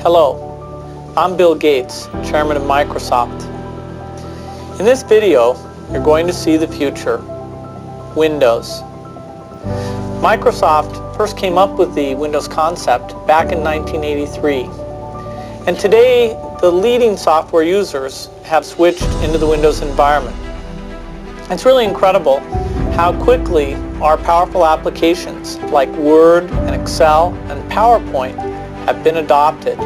Hello, I'm Bill Gates, Chairman of Microsoft. In this video, you're going to see the future, Windows. Microsoft first came up with the Windows concept back in 1983. And today, the leading software users have switched into the Windows environment. It's really incredible how quickly our powerful applications like Word and Excel and PowerPoint have been adopted.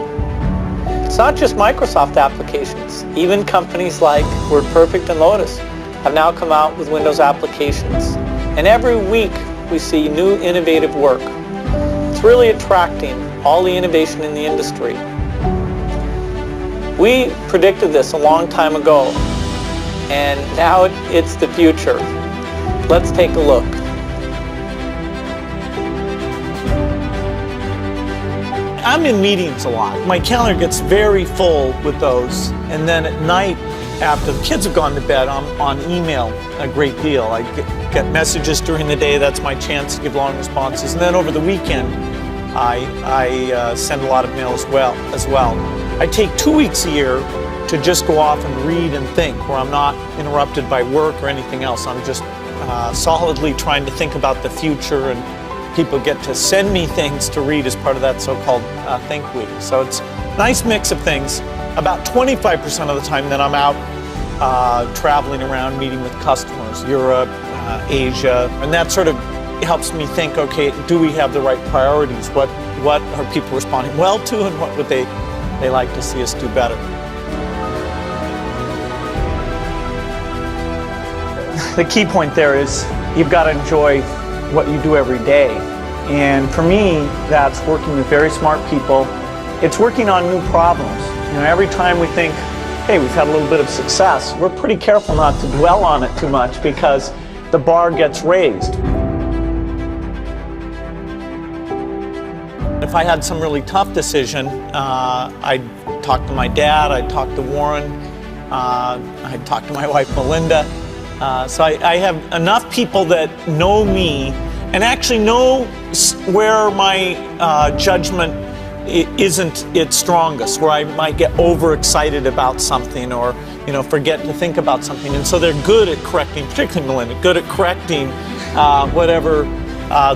It's not just Microsoft applications. Even companies like WordPerfect and Lotus have now come out with Windows applications. And every week we see new innovative work. It's really attracting all the innovation in the industry. We predicted this a long time ago, and now it's the future. Let's take a look. I'm in meetings a lot. My calendar gets very full with those, and then at night, after the kids have gone to bed, I'm on email a great deal. I get messages during the day. That's my chance to give long responses. And then over the weekend, I send a lot of mail as well. I take 2 weeks a year to just go off and read and think, where I'm not interrupted by work or anything else. I'm just solidly trying to think about the future, and people get to send me things to read as part of that so-called Think Week. So it's a nice mix of things. About 25% of the time that I'm out traveling around, meeting with customers, Europe, Asia, and that sort of helps me think, okay, do we have the right priorities? What are people responding well to, and what would they like to see us do better? The key point there is you've got to enjoy what you do every day. And for me, that's working with very smart people. It's working on new problems. You know, every time we think, hey, we've had a little bit of success, we're pretty careful not to dwell on it too much because the bar gets raised. If I had some really tough decision, I'd talk to my dad, I'd talk to Warren, I'd talk to my wife Melinda. So I have enough people that know me and actually know where my judgment isn't its strongest, where I might get overexcited about something or forget to think about something. And so they're good at correcting, particularly Melinda, good at correcting whatever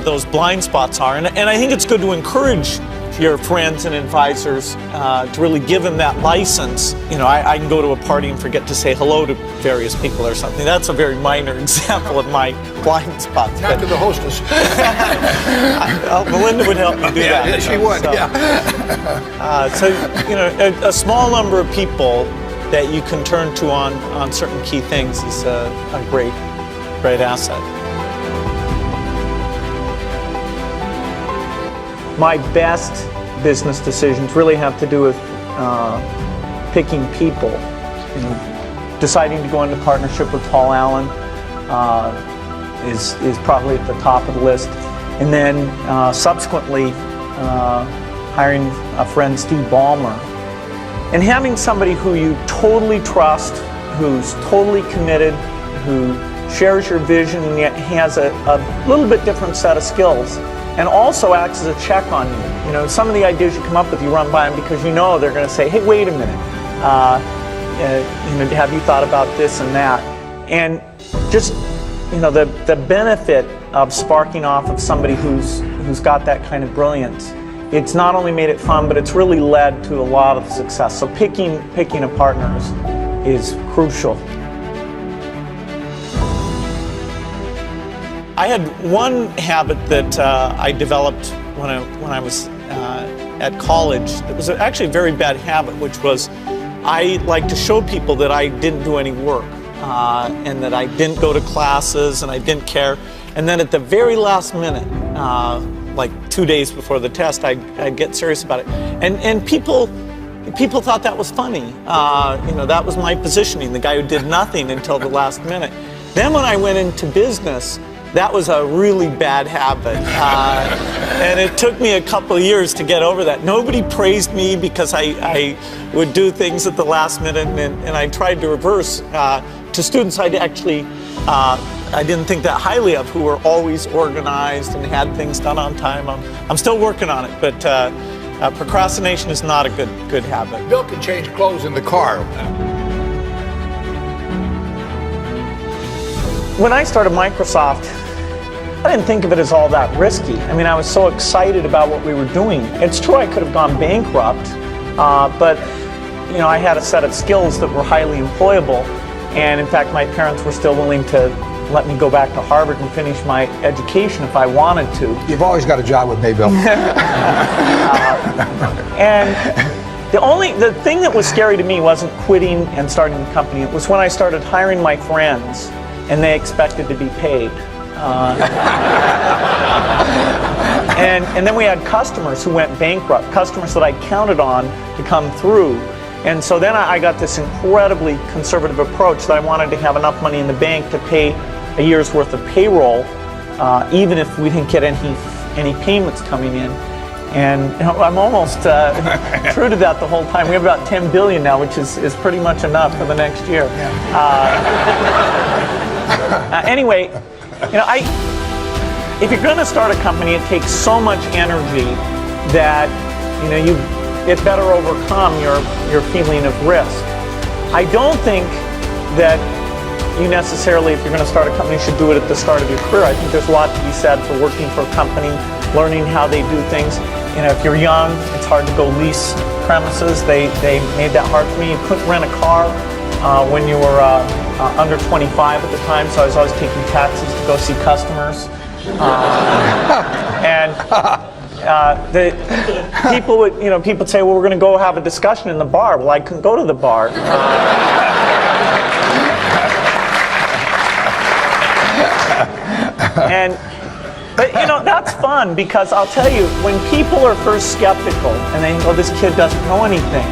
those blind spots are. And I think it's good to encourage your friends and advisors to really give them that license. I can go to a party and forget to say hello to various people or something. That's a very minor example of my blind spots. Not to the hostess. Melinda would help me do that. Yeah, she would, So, a small number of people that you can turn to on certain key things is a great asset. My best business decisions really have to do with picking people. Deciding to go into partnership with Paul Allen is probably at the top of the list. And then subsequently hiring a friend, Steve Ballmer. And having somebody who you totally trust, who's totally committed, who shares your vision and yet has a little bit different set of skills. And also acts as a check on you. Some of the ideas you come up with, you run by them because they're going to say, hey, wait a minute. Have you thought about this and that? And just, the benefit of sparking off of somebody who's got that kind of brilliance, it's not only made it fun, but it's really led to a lot of success. So picking a partner is crucial. I had one habit that I developed when I was at college. It was actually a very bad habit, which was I like to show people that I didn't do any work and that I didn't go to classes and I didn't care. And then at the very last minute, like 2 days before the test, I'd get serious about it. And people thought that was funny. That was my positioning, the guy who did nothing until the last minute. Then when I went into business, that was a really bad habit, and it took me a couple of years to get over that. Nobody praised me because I would do things at the last minute, and I tried to reverse. To students I didn't think that highly of, who were always organized and had things done on time. I'm still working on it, but Procrastination is not a good habit. Bill can change clothes in the car. When I started Microsoft, I didn't think of it as all that risky. I mean, I was so excited about what we were doing. It's true I could have gone bankrupt, but I had a set of skills that were highly employable. And in fact, my parents were still willing to let me go back to Harvard and finish my education if I wanted to. You've always got a job with me, Bill. And the thing that was scary to me wasn't quitting and starting the company. It was when I started hiring my friends and they expected to be paid. And then we had customers who went bankrupt, customers that I counted on to come through. And so then I got this incredibly conservative approach that I wanted to have enough money in the bank to pay a year's worth of payroll, even if we didn't get any payments coming in. And I'm almost true to that the whole time. We have about 10 billion now, which is pretty much enough for the next year. Anyway, if you're going to start a company, it takes so much energy that it better overcome your feeling of risk. I don't think that you necessarily, if you're going to start a company, should do it at the start of your career. I think there's a lot to be said for working for a company, learning how they do things. If you're young, it's hard to go lease premises. They made that hard for me. You couldn't rent a car when you were under 25 at the time, so I was always taking taxis to go see customers. The people would, people say, well, we're going to go have a discussion in the bar. Well, I couldn't go to the bar. But that's fun, because I'll tell you, when people are first skeptical and they go, this kid doesn't know anything,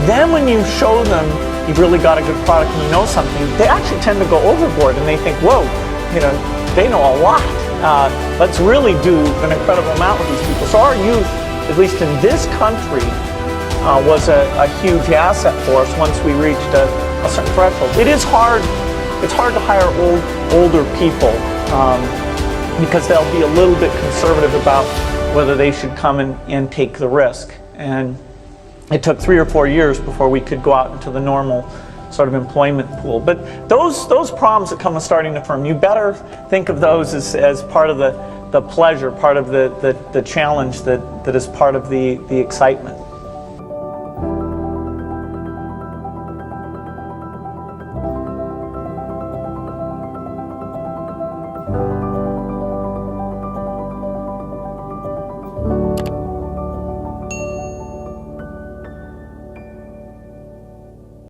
then when you show them you've really got a good product and you know something, they actually tend to go overboard and they think, whoa, they know a lot. Let's really do an incredible amount with these people. So our youth, at least in this country, was a huge asset for us once we reached a certain threshold. It is hard. It's hard to hire older people because they'll be a little bit conservative about whether they should come and take the risk. And it took 3 or 4 years before we could go out into the normal sort of employment pool. But those problems that come with starting a firm, you better think of those as part of the pleasure, part of the challenge that is part of the excitement.